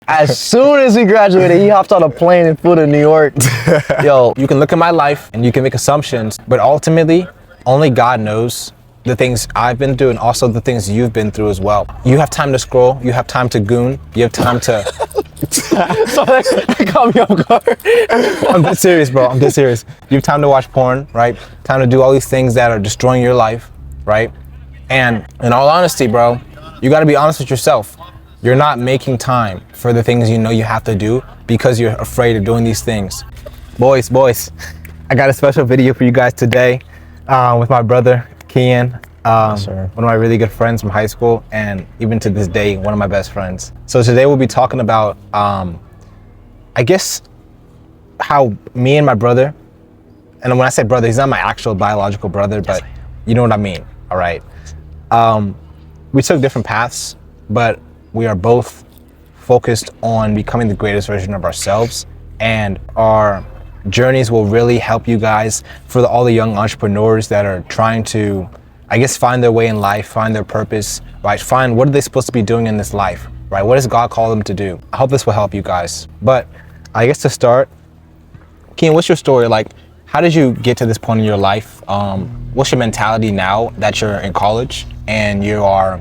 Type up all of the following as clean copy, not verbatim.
As soon as we graduated, he hopped on a plane and flew to New York. Yo, You can look at my life and you can make assumptions, but ultimately, only God knows the things I've been through and also the things you've been through as well. You have time to scroll, you have time to goon, you have time to... that caught me off guard. I'm dead serious, bro, I'm dead serious. You have time to watch porn, right? Time to do all these things that are destroying your life, right? And in all honesty, bro, you gotta be honest with yourself. You're not making time for the things you know you have to do because you're afraid of doing these things. Boys, I got a special video for you guys today with my brother, Kian, one of my really good friends from high school, and even to this day, one of my best friends. So today we'll be talking about, I guess, how me and my brother, and when I say brother, he's not my actual biological brother, but you know what I mean, all right? We took different paths, but we are both focused on becoming the greatest version of ourselves, and our journeys will really help you guys for all the young entrepreneurs that are trying to, I guess, find their way in life, find their purpose, right? Find what are they supposed to be doing in this life, right? What does God call them to do? I hope this will help you guys. But I guess to start, Kian, what's your story? Like, how did you get to this point in your life? What's your mentality now that you're in college and you are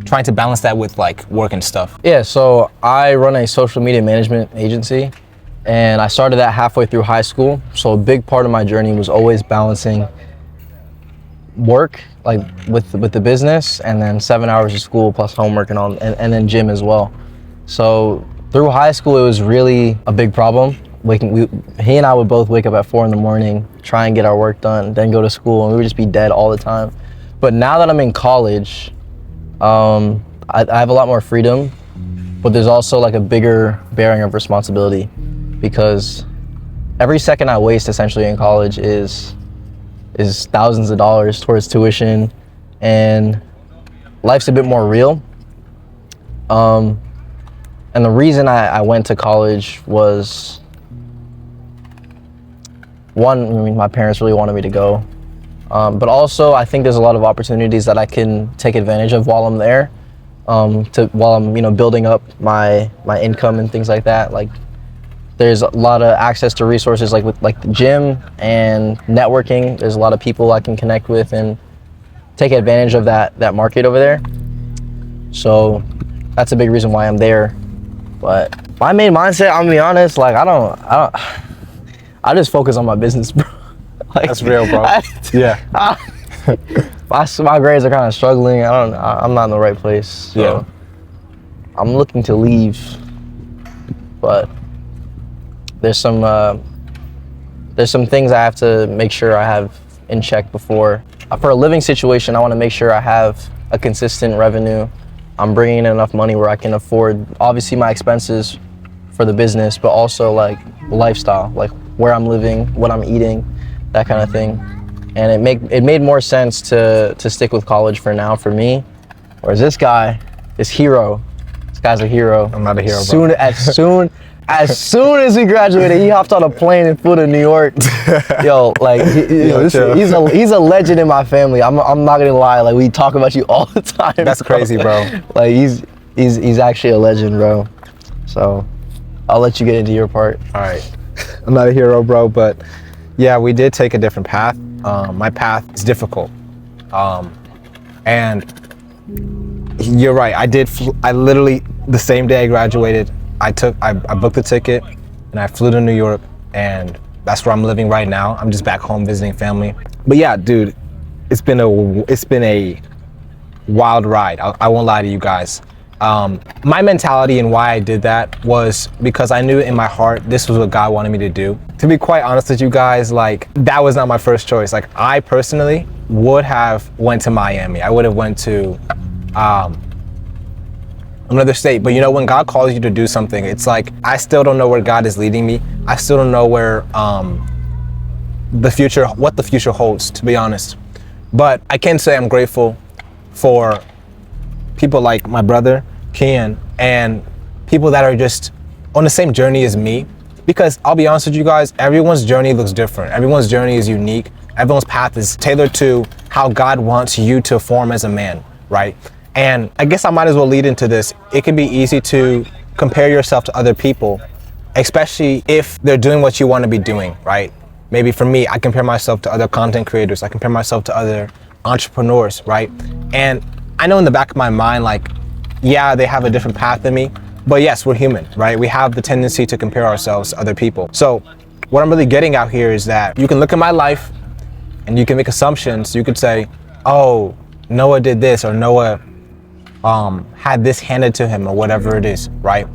trying to balance that with like work and stuff? Yeah, so I run a social media management agency, and I started that halfway through high school. So a big part of my journey was always balancing work, like with the business, and then 7 hours of school plus homework and all, and then gym as well. So through high school, it was really a big problem. He and I would both wake up at 4 a.m, try and get our work done, then go to school, and we would just be dead all the time. But now that I'm in college, I have a lot more freedom, but there's also like a bigger bearing of responsibility, because every second I waste essentially in college is thousands of dollars towards tuition, and life's a bit more real. And the reason I went to college was, one, I mean, my parents really wanted me to go. But also, I think there's a lot of opportunities that I can take advantage of while I'm there, while I'm, building up my income and things like that. Like, there's a lot of access to resources, like with the gym and networking. There's a lot of people I can connect with and take advantage of that market over there. So that's a big reason why I'm there. But my main mindset, I'm gonna be honest, like I just focus on my business, bro. Like, that's real, bro. My grades are kind of struggling. I'm not in the right place. So yeah. I'm looking to leave, but there's some things I have to make sure I have in check before. For a living situation, I want to make sure I have a consistent revenue. I'm bringing in enough money where I can afford, obviously, my expenses for the business, but also like lifestyle, like where I'm living, what I'm eating, that kind of thing. And it made more sense to stick with college for now for me. Whereas this guy's a hero. I'm not a hero, bro. As soon as we graduated, he hopped on a plane and flew to New York. Yo, like he's a legend in my family. I'm not gonna lie. Like, we talk about you all the time. That's bro. crazy, bro. Like, he's actually a legend, bro. So I'll let you get into your part. All right. I'm not a hero, bro, but yeah, we did take a different path. My path is difficult, and you're right. I literally, the same day I graduated, I booked the ticket and I flew to New York, and that's where I'm living right now. I'm just back home visiting family. But yeah, dude, it's been a wild ride. I won't lie to you guys. My mentality and why I did that was because I knew in my heart this was what God wanted me to do. To be quite honest with you guys, like, that was not my first choice. Like, I personally would have went to Miami. I would have went to another state. But when God calls you to do something, it's like, I still don't know where God is leading me. I still don't know where what the future holds, to be honest. But I can say I'm grateful for people like my brother, Kian, and people that are just on the same journey as me. Because I'll be honest with you guys, everyone's journey looks different. Everyone's journey is unique. Everyone's path is tailored to how God wants you to form as a man, right? And I guess I might as well lead into this. It can be easy to compare yourself to other people, especially if they're doing what you want to be doing, right? Maybe for me, I compare myself to other content creators. I compare myself to other entrepreneurs, right? And I know in the back of my mind, like, yeah, they have a different path than me, but yes, we're human, right? We have the tendency to compare ourselves to other people. So what I'm really getting out here is that you can look at my life and you can make assumptions. You could say, oh, Noah did this, or Noah had this handed to him, or whatever it is, right?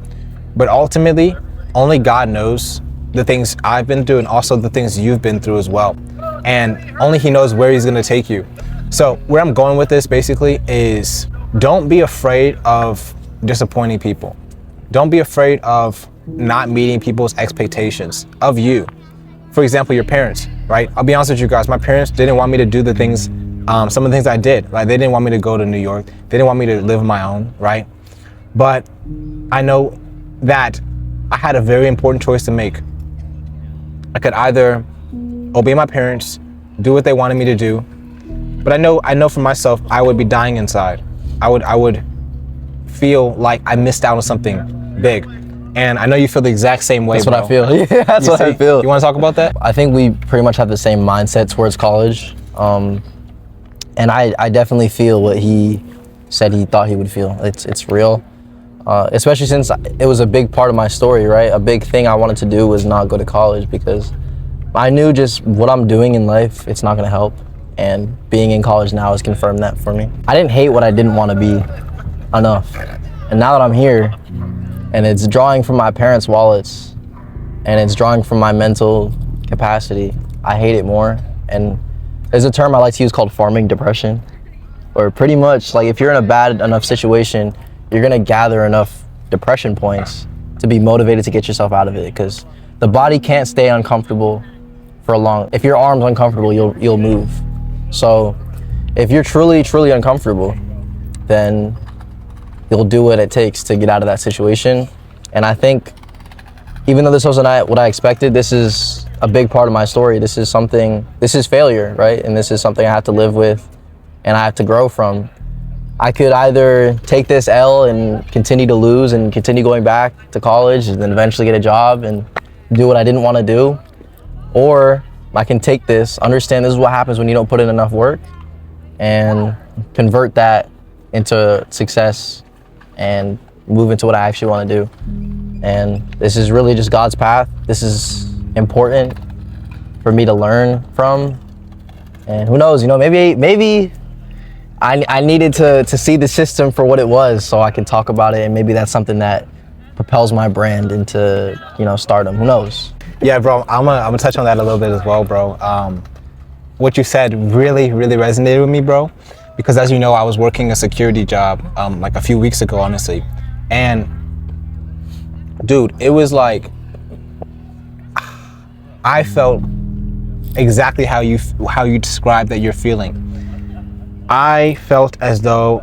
But ultimately, only God knows the things I've been through and also the things you've been through as well. And only He knows where He's gonna take you. So where I'm going with this basically is, don't be afraid of disappointing people. Don't be afraid of not meeting people's expectations of you. For example, your parents, right? I'll be honest with you guys, my parents didn't want me to do the things, some of the things I did, right? They didn't want me to go to New York. They didn't want me to live on my own, right? But I know that I had a very important choice to make. I could either obey my parents, do what they wanted me to do, but I know for myself, I would be dying inside. I would feel like I missed out on something big. And I know you feel the exact same way, That's bro. what I feel. Yeah, that's what I feel. You want to talk about that? I think we pretty much have the same mindset towards college. And I definitely feel what he said he thought he would feel. It's real. Especially since it was a big part of my story, right? A big thing I wanted to do was not go to college because I knew just what I'm doing in life, it's not gonna help. And being in college now has confirmed that for me. I didn't hate what I didn't want to be enough. And now that I'm here, and it's drawing from my parents' wallets, and it's drawing from my mental capacity, I hate it more. And there's a term I like to use called farming depression, or pretty much like if you're in a bad enough situation, you're gonna gather enough depression points to be motivated to get yourself out of it, because the body can't stay uncomfortable for a long. If your arm's uncomfortable, you'll move. So if you're truly uncomfortable, then you'll do what it takes to get out of that situation. And I think even though this wasn't what I expected, this is a big part of my story. This is failure, right? And this is something I have to live with and I have to grow from. I could either take this L and continue to lose and continue going back to college and then eventually get a job and do what I didn't want to do, or I can take this, understand this is what happens when you don't put in enough work, and convert that into success and move into what I actually want to do. And this is really just God's path. This is important for me to learn from. And who knows, maybe I needed to see the system for what it was so I can talk about it, and maybe that's something that propels my brand into, stardom. Who knows? Yeah, bro, I'm gonna touch on that a little bit as well, bro. What you said really resonated with me, bro, because as you know, I was working a security job like a few weeks ago, honestly. And dude, it was like, I felt exactly how you described that you're feeling. I felt as though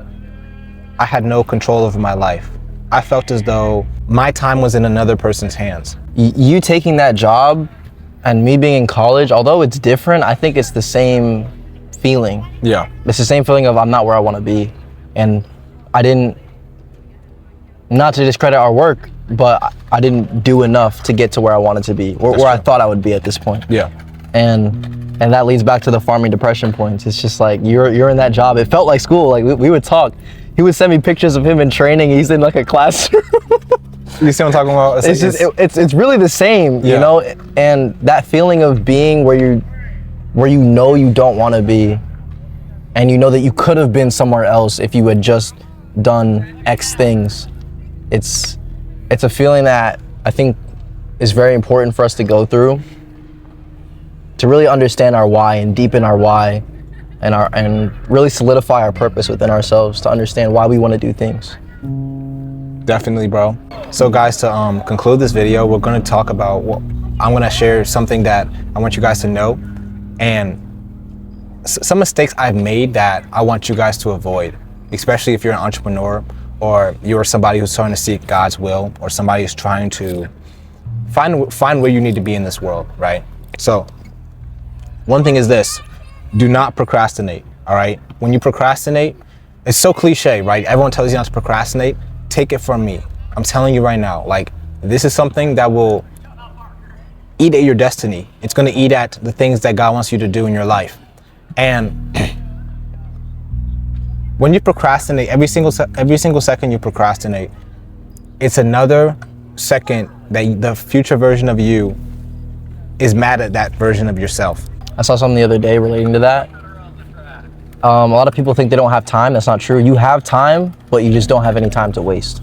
I had no control over my life. I felt as though my time was in another person's hands. You taking that job and me being in college, although it's different, I think it's the same feeling. Yeah. It's the same feeling of I'm not where I want to be. And I didn't, not to discredit our work, but I didn't do enough to get to where I wanted to be, where I thought I would be at this point. Yeah. And that leads back to the farming depression points. It's just like, you're in that job. It felt like school. Like we would talk. He would send me pictures of him in training. He's in like a classroom. You see what I'm talking about? It's really the same, and that feeling of being where you know you don't want to be, and you know that you could have been somewhere else if you had just done X things. It's a feeling that I think is very important for us to go through, to really understand our why and deepen our why, and really solidify our purpose within ourselves, to understand why we want to do things. Definitely, bro. So guys, to conclude this video, we're going to talk about I'm going to share something that I want you guys to know, and some mistakes I've made that I want you guys to avoid, especially if you're an entrepreneur or you're somebody who's trying to seek God's will, or somebody who's trying to find where you need to be in this world, right? So one thing is this: do not procrastinate. All right, when you procrastinate, it's so cliche, right? Everyone tells you not to procrastinate. Take it from me. I'm telling you right now, like, this is something that will eat at your destiny. It's going to eat at the things that God wants you to do in your life. And when you procrastinate, every single second you procrastinate, it's another second that the future version of you is mad at that version of yourself. I saw something the other day relating to that. A lot of people think they don't have time. That's not true. You have time, but you just don't have any time to waste.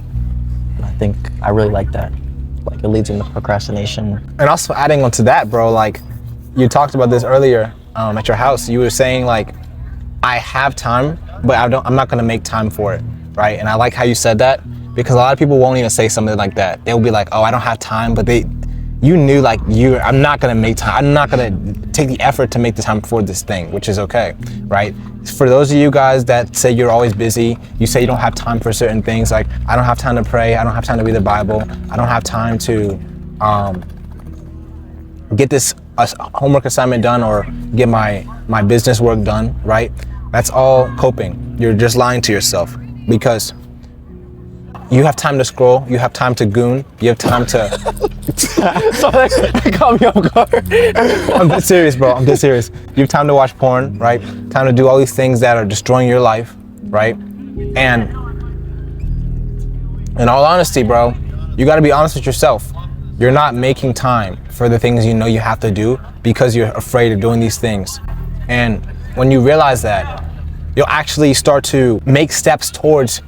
And I think I really like that. Like, it leads into procrastination. And also adding on to that, bro, like, you talked about this earlier at your house. You were saying, like, I have time, but I'm not gonna make time for it, right? And I like how you said that, because a lot of people won't even say something like that. They'll be like, oh, I don't have time, but you knew, like, I'm not gonna make time. I'm not gonna take the effort to make the time for this thing, which is okay, right? For those of you guys that say you're always busy, you say you don't have time for certain things, like, I don't have time to pray, I don't have time to read the Bible, I don't have time to get this homework assignment done or get my business work done, right? That's all coping. You're just lying to yourself, because you have time to scroll, you have time to goon, you have time to... Sorry, that caught me off guard. I'm dead serious, bro, I'm dead serious. You have time to watch porn, right? Time to do all these things that are destroying your life, right? And in all honesty, bro, you gotta be honest with yourself. You're not making time for the things you know you have to do because you're afraid of doing these things. And when you realize that, you'll actually start to make steps towards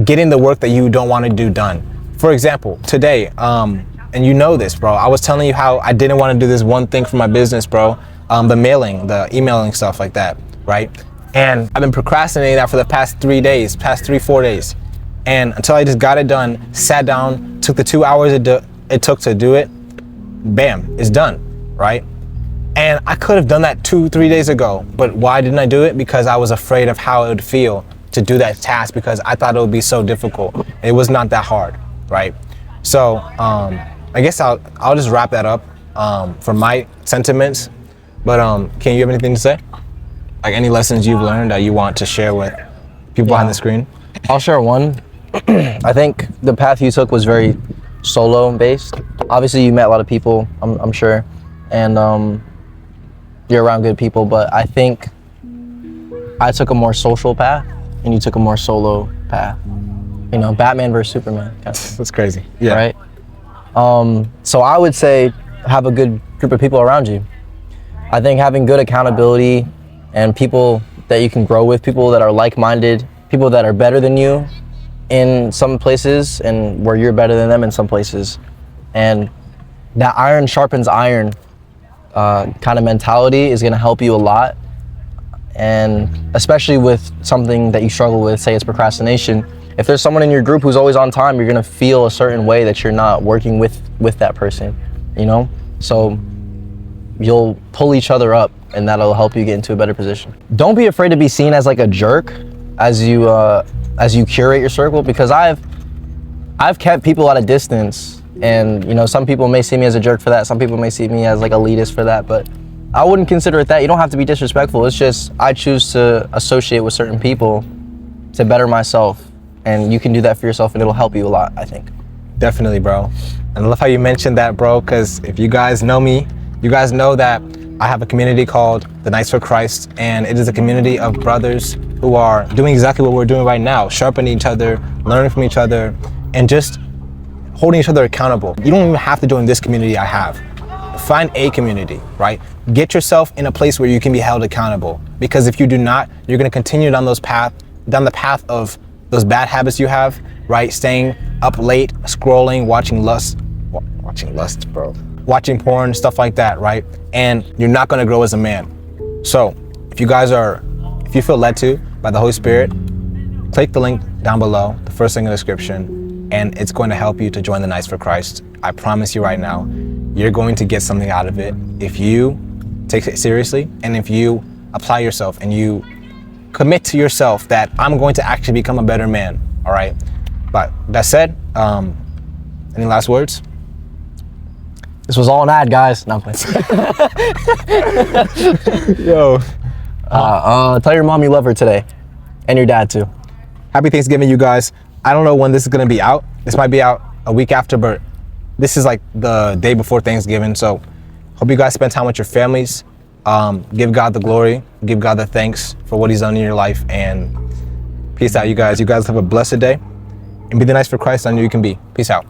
getting the work that you don't want to do done. For example, today, and you know this, bro, I was telling you how I didn't want to do this one thing for my business, bro, the emailing stuff like that, right? And I've been procrastinating that for the past 4 days. And until I just got it done, sat down, took the 2 hours it took to do it, bam, it's done, right? And I could have done that 2-3 days ago, but why didn't I do it? Because I was afraid of how it would feel to do that task, because I thought it would be so difficult. It was not that hard, right? So I guess I'll just wrap that up for my sentiments. But can you have anything to say? Like, any lessons you've learned that you want to share with people behind the screen? I'll share one. I think the path you took was very solo based. Obviously you met a lot of people, I'm sure, and you're around good people, but I think I took a more social path and you took a more solo path. You know, Batman versus Superman. Kind of. That's crazy. Yeah. Right? So I would say have a good group of people around you. I think having good accountability and people that you can grow with, people that are like-minded, people that are better than you in some places and where you're better than them in some places. And that iron sharpens iron kind of mentality is gonna help you a lot. And especially with something that you struggle with, say it's procrastination, if there's someone in your group who's always on time, you're gonna feel a certain way that you're not working with that person, you know? So you'll pull each other up and that'll help you get into a better position. Don't be afraid to be seen as like a jerk as you curate your circle, because I've kept people at a distance, and you know, some people may see me as a jerk for that, some people may see me as like elitist for that, but I wouldn't consider it that. You don't have to be disrespectful. It's just I choose to associate with certain people to better myself, and you can do that for yourself and it'll help you a lot, I think. Definitely, bro. And I love how you mentioned that, bro, because if you guys know me, you guys know that I have a community called the Knights for Christ, and it is a community of brothers who are doing exactly what we're doing right now, sharpening each other, learning from each other, and just holding each other accountable. You don't even have to join this community I have. Find a community, right? Get yourself in a place where you can be held accountable, because if you do not, you're going to continue down the path of those bad habits you have, right? Staying up late, scrolling, watching lust, bro. Watching porn, stuff like that, right? And you're not gonna grow as a man. So if you feel led to by the Holy Spirit, click the link down below, the first link in the description, and it's going to help you to join the Knights for Christ. I promise you right now, you're going to get something out of it if you take it seriously, and if you apply yourself and you commit to yourself that I'm going to actually become a better man, all right? But that said, any last words? This was all an ad, guys. No, I'm playing. Yo. Tell your mom you love her today, and your dad too. Happy Thanksgiving, you guys. I don't know when this is gonna be out, This might be out a week after, but this is like the day before Thanksgiving. So hope you guys spend time with your families. Give God the glory, give God the thanks for what he's done in your life, and peace out, you guys. You guys have a blessed day, and be the nice for Christ I know you can be. Peace out.